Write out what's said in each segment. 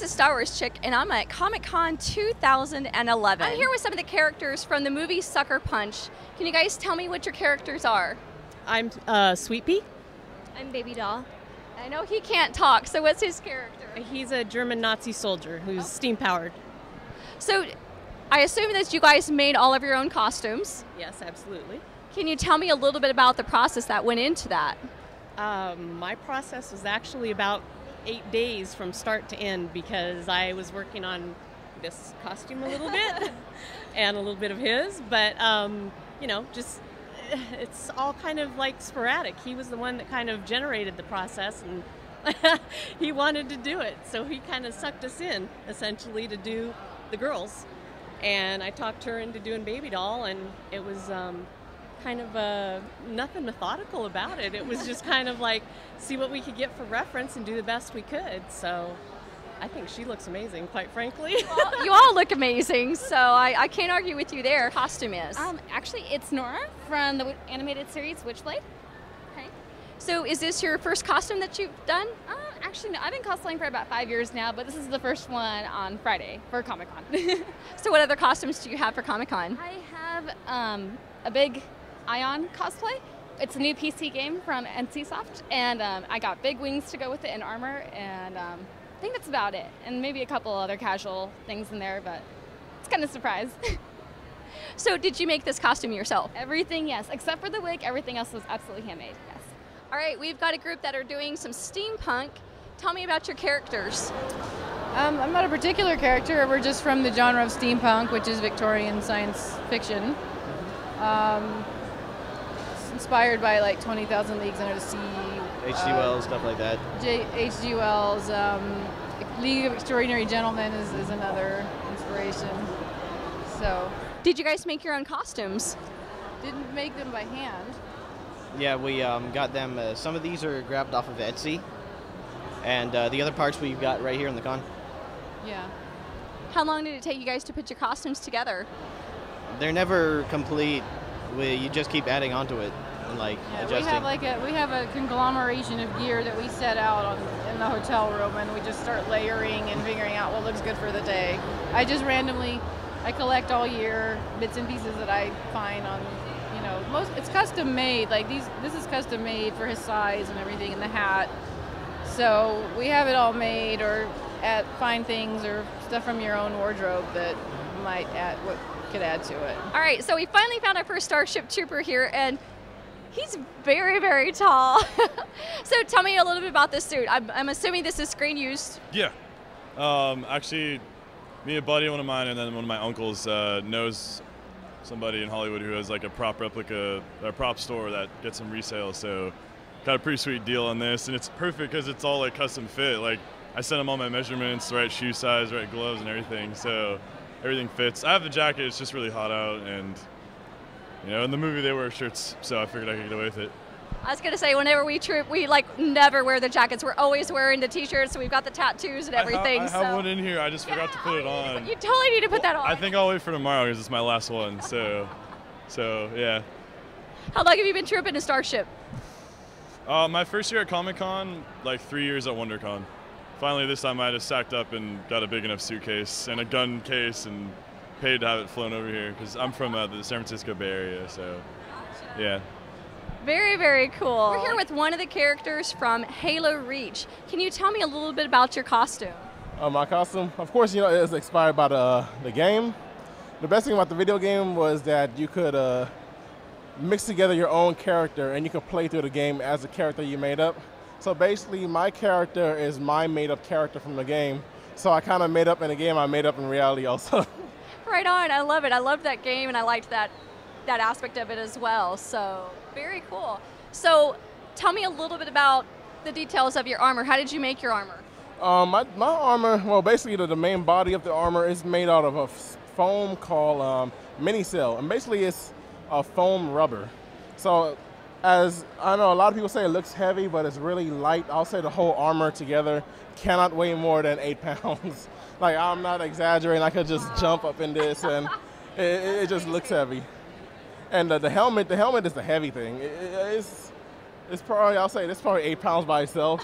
Star Wars Chick, and I'm at Comic-Con 2011. I'm here with some of the characters from the movie Sucker Punch. Can you guys tell me what your characters are? I'm Sweet Pea. I'm Baby Doll. I know he can't talk, so what's his character? He's a German Nazi soldier who's steam-powered. So I assume that you guys made all of your own costumes. Yes, absolutely. Can you tell me a little bit about the process that went into that? My process was actually about 8 days from start to end because I was working on this costume a little bit and a little bit of his, but you know, just it's all kind of like sporadic. He was the one that kind of generated the process, and he wanted to do it, so he kind of sucked us in essentially to do the girls, and I talked her into doing Baby Doll, and it was kind of nothing methodical about it. It was just kind of like see what we could get for reference and do the best we could. So I think she looks amazing, quite frankly. Well, you all look amazing, so I can't argue with you there. Costume is? Actually, it's Nora from the animated series Witchblade. Okay. So is this your first costume that you've done? Actually, no, I've been cosplaying for about 5 years now, but this is the first one on Friday for Comic-Con. So what other costumes do you have for Comic-Con? I have a big Ion cosplay. It's a new PC game from NCSoft, and I got big wings to go with it and armor, and I think that's about it. And maybe a couple other casual things in there, but it's kind of a surprise. So did you make this costume yourself? Everything, yes, except for the wig. Everything else was absolutely handmade, yes. All right, we've got a group that are doing some steampunk. Tell me about your characters. I'm not a particular character. We're just from the genre of steampunk, which is Victorian science fiction. It's inspired by like 20,000 Leagues Under the Sea. H.G. Wells, stuff like that. H.G. Wells. League of Extraordinary Gentlemen is another inspiration. So. Did you guys make your own costumes? Didn't make them by hand. Yeah, we got them. Some of these are grabbed off of Etsy, and the other parts we've got right here in the con. Yeah. How long did it take you guys to put your costumes together? They're never complete. You just keep adding onto it and adjusting. We have a conglomeration of gear that we set out in the hotel room, and we just start layering and figuring out what looks good for the day. I collect all year bits and pieces that I find on, it's custom made. Like this is custom made for his size and everything, and the hat. So we have it all made, or find things or stuff from your own wardrobe that might could add to it. All right, so we finally found our first Starship Trooper here, and he's very, very tall. So tell me a little bit about this suit. I'm assuming this is screen used. Yeah. Actually, me, a buddy, one of mine, and then one of my uncles knows somebody in Hollywood who has like a prop replica, a prop store that gets some resale. So got a pretty sweet deal on this, and it's perfect because it's all like custom fit. Like I sent him all my measurements, the right shoe size, right gloves, and everything. So everything fits. I have the jacket. It's just really hot out, and in the movie they wear shirts, so I figured I could get away with it. I was gonna say, whenever we troop, we never wear the jackets. We're always wearing the t-shirts, so we've got the tattoos and everything. I have one in here. I just forgot to put it on. You totally need to put that on. I think I'll wait for tomorrow because it's my last one. So yeah. How long have you been trooping a Starship? My first year at Comic-Con, like 3 years at WonderCon. Finally, this time I just sacked up and got a big enough suitcase and a gun case and paid to have it flown over here because I'm from the San Francisco Bay Area. So yeah. Very, very cool. We're here with one of the characters from Halo Reach. Can you tell me a little bit about your costume? My costume, of course, it was inspired by the game. The best thing about the video game was that you could mix together your own character and you could play through the game as a character you made up. So basically, my character is my made-up character from the game. So I kind of made up in the game, I made up in reality also. Right on, I love it. I loved that game, and I liked that aspect of it as well. So very cool. So tell me a little bit about the details of your armor. How did you make your armor? My armor, well, basically the main body of the armor is made out of a foam called Minicell, and basically it's a foam rubber. So as I know, a lot of people say it looks heavy, but it's really light. I'll say the whole armor together cannot weigh more than 8 pounds. Like, I'm not exaggerating. I could just jump up in this, and it just looks heavy. And the helmet is the heavy thing. It's probably, I'll say, it's probably 8 pounds by itself.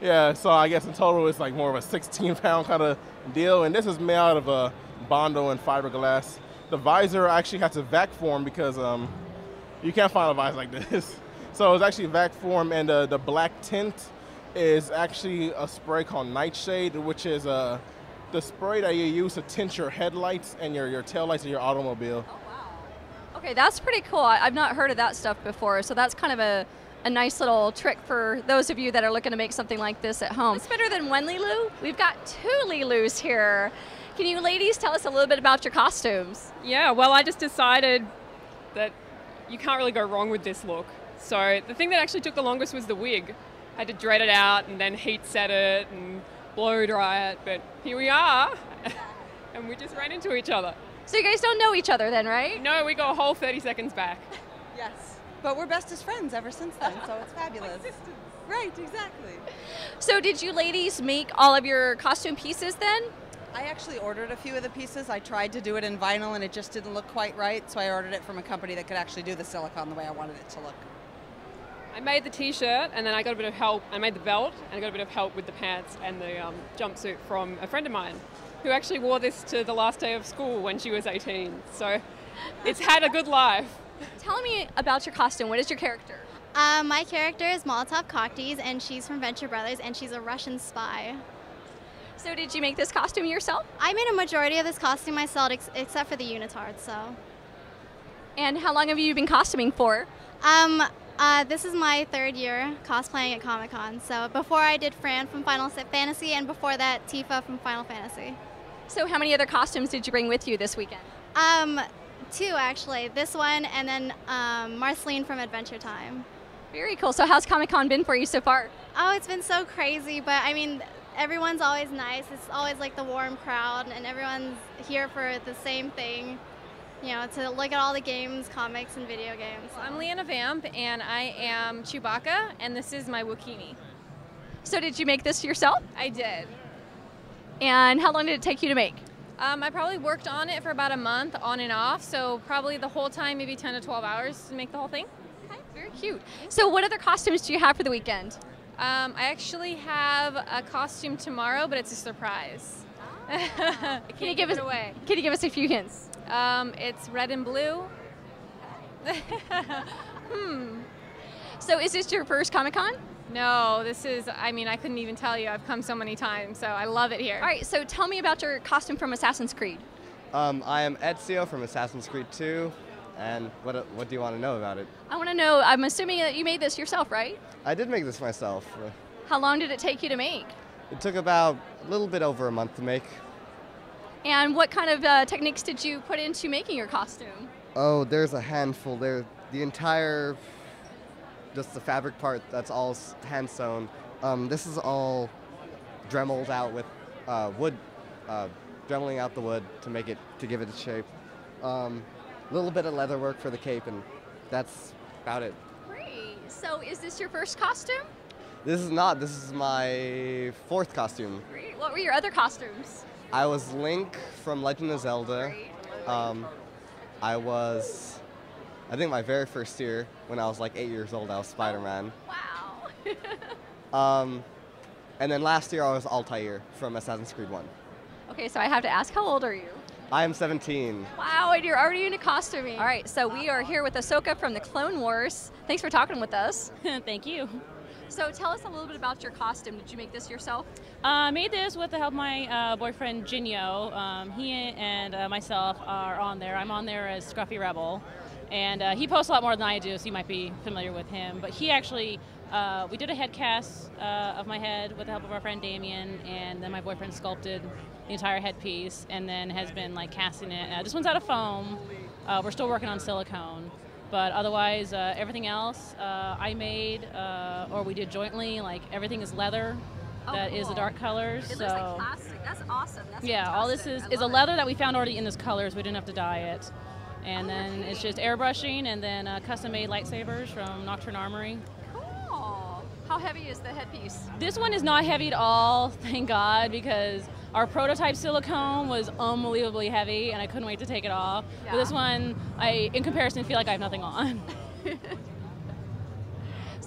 Yeah, so I guess in total it's like more of a 16-pound kind of deal, and this is made out of a Bondo and fiberglass. The visor actually has a vac form because you can't find a visor like this. So it's actually vac form, and the black tint is actually a spray called Nightshade, which is the spray that you use to tint your headlights and your taillights of your automobile. Oh, wow. Okay, that's pretty cool. I've not heard of that stuff before, so that's kind of a nice little trick for those of you that are looking to make something like this at home. It's better than one Lilu. We've got 2 Lilus here. Can you ladies tell us a little bit about your costumes? Yeah, well, I just decided that you can't really go wrong with this look. So the thing that actually took the longest was the wig. I had to dread it out and then heat set it and blow dry it, but here we are, and we just ran into each other. So you guys don't know each other then, right? No, we go a whole 30 seconds back. Yes, but we're bestest friends ever since then, so it's fabulous. Right, exactly. So did you ladies make all of your costume pieces then? I actually ordered a few of the pieces. I tried to do it in vinyl and it just didn't look quite right, so I ordered it from a company that could actually do the silicone the way I wanted it to look. I made the t-shirt and then I got a bit of help. I made the belt and I got a bit of help with the pants and the jumpsuit from a friend of mine who actually wore this to the last day of school when she was 18. So it's had a good life. Tell me about your costume. What is your character? My character is Molotov Cocktease, and she's from Venture Brothers, and she's a Russian spy. So did you make this costume yourself? I made a majority of this costume myself, except for the unitard, so. And how long have you been costuming for? This is my 3rd year cosplaying at Comic-Con. So before I did Fran from Final Fantasy, and before that, Tifa from Final Fantasy. So how many other costumes did you bring with you this weekend? 2 actually. This one, and then Marceline from Adventure Time. Very cool. So how's Comic-Con been for you so far? Oh, it's been so crazy, but I mean, everyone's always nice. It's always like the warm crowd, and everyone's here for the same thing, you know, to look at all the games, comics, and video games. Well, I'm Leanna Vamp, and I am Chewbacca, and this is my Wookiee. So did you make this yourself? I did. And how long did it take you to make? I probably worked on it for about a month, on and off, so probably the whole time, maybe 10 to 12 hours to make the whole thing. Okay, very cute. So what other costumes do you have for the weekend? I actually have a costume tomorrow, but it's a surprise. Can you give us a few hints? It's red and blue. So is this your first Comic-Con? No, this is, I mean, I couldn't even tell you. I've come so many times, so I love it here. All right, so tell me about your costume from Assassin's Creed. I am Ezio from Assassin's Creed 2, and what do you want to know about it? I want to know, I'm assuming that you made this yourself, right? I did make this myself. How long did it take you to make? It took about a little bit over a month to make. And what kind of techniques did you put into making your costume? Oh, there's a handful. The entire, just the fabric part, that's all hand sewn. This is all dremeled out with wood, dremeling out the wood to make it, to give it a shape. A little bit of leather work for the cape, and that's about it. Great. So is this your first costume? This is not. This is my 4th costume. Great. What were your other costumes? I was Link from Legend of Zelda. I was, I think my very first year, when I was like 8 years old, I was Spider-Man. Wow. And then last year I was Altair from Assassin's Creed 1. Okay, so I have to ask, how old are you? I am 17. Wow, and you're already into costuming. All right, so we are here with Ahsoka from the Clone Wars. Thanks for talking with us. Thank you. So tell us a little bit about your costume. Did you make this yourself? I made this with the help of my boyfriend Jinyo. He and myself are on there. I'm on there as Scruffy Rebel. And he posts a lot more than I do, so you might be familiar with him. But he actually, we did a head cast of my head with the help of our friend Damien, and then my boyfriend sculpted the entire headpiece and then has been like casting it. This one's out of foam. We're still working on silicone. But otherwise, everything else I made or we did jointly. Like everything is leather. That is the dark colors. It looks like plastic. That's awesome. That's yeah, fantastic. all this is a leather that we found already in this colors. We didn't have to dye it. And then it's just airbrushing and then custom-made lightsabers from Nocturne Armory. Cool. How heavy is the headpiece? This one is not heavy at all, thank God, because our prototype silicone was unbelievably heavy and I couldn't wait to take it off. Yeah. But this one, in comparison, feel like I have nothing on.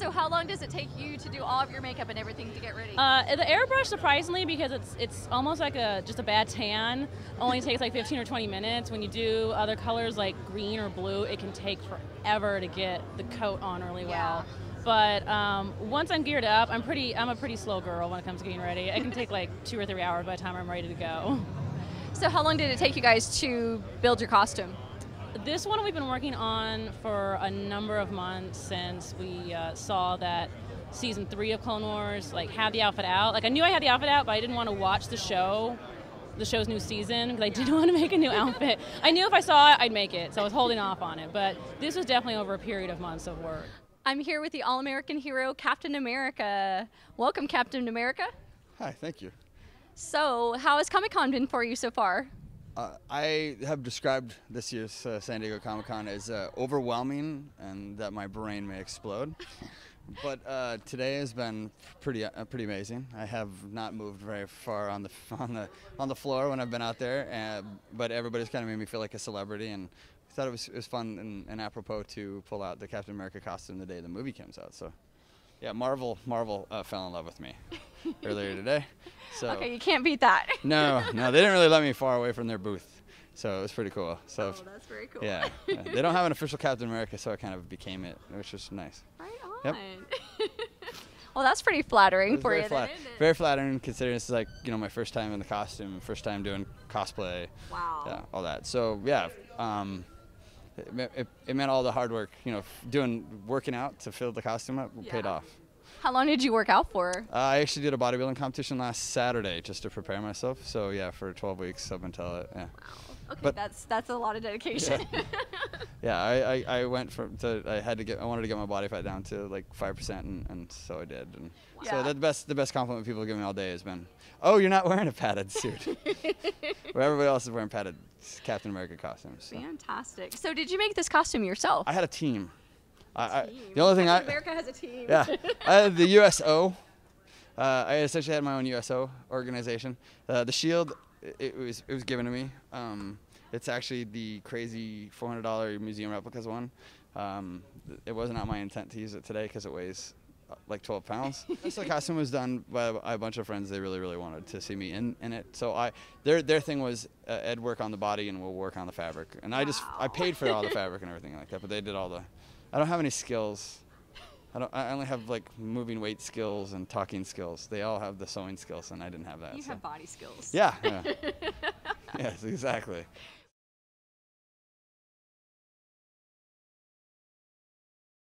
So how long does it take you to do all of your makeup and everything to get ready? The airbrush, surprisingly, because it's almost like just a bad tan, only takes like 15 or 20 minutes. When you do other colors like green or blue, it can take forever to get the coat on really well. But once I'm geared up, I'm a pretty slow girl when it comes to getting ready. I can take like 2 or 3 hours by the time I'm ready to go. So how long did it take you guys to build your costume? This one we've been working on for a number of months since we saw that season 3 of Clone Wars had the outfit out. Like, I knew I had the outfit out, but I didn't want to watch the show's new season, because I didn't want to make a new outfit. I knew if I saw it, I'd make it, so I was holding off on it. But this was definitely over a period of months of work. I'm here with the All-American hero, Captain America. Welcome, Captain America. Hi, thank you. So, how has Comic-Con been for you so far? I have described this year's San Diego Comic-Con as overwhelming and that my brain may explode. But today has been pretty amazing. I have not moved very far on the floor when I've been out there, but everybody's kind of made me feel like a celebrity, and I thought it was fun and apropos to pull out the Captain America costume the day the movie comes out. So, yeah, Marvel fell in love with me earlier today. So, okay, you can't beat that. No, they didn't really let me far away from their booth, so it was pretty cool. So, that's very cool. Yeah, they don't have an official Captain America, so I kind of became it, which was nice. Right on. Yep. Well, that's pretty flattering for you. Very flattering, considering this is my first time in the costume, first time doing cosplay. Wow. Yeah, all that. So yeah, it meant all the hard work, working out to fill the costume up paid off. How long did you work out for? I actually did a bodybuilding competition last Saturday just to prepare myself. So yeah, for 12 weeks up until it. Yeah. Wow. Okay, but that's a lot of dedication. Yeah, I went I wanted to get my body fat down to like 5%, and so I did. And so the best compliment people give me all day has been, "Oh, you're not wearing a padded suit," where everybody else is wearing padded Captain America costumes. So. Fantastic. So did you make this costume yourself? I had a team. The only thing America has a team. Yeah, I had the USO. I essentially had my own USO organization. The shield, it was given to me. It's actually the crazy $400 museum replicas one. It wasn't my intent to use it today because it weighs like 12 pounds. The costume was done by a bunch of friends. They really wanted to see me in it. So their thing was Ed work on the body and we'll work on the fabric. And I paid for all the fabric and everything like that. But they did all the. I don't have any skills. I only have like moving weight skills and talking skills. They all have the sewing skills, and I didn't have that. You have body skills. Yeah. Yes, exactly.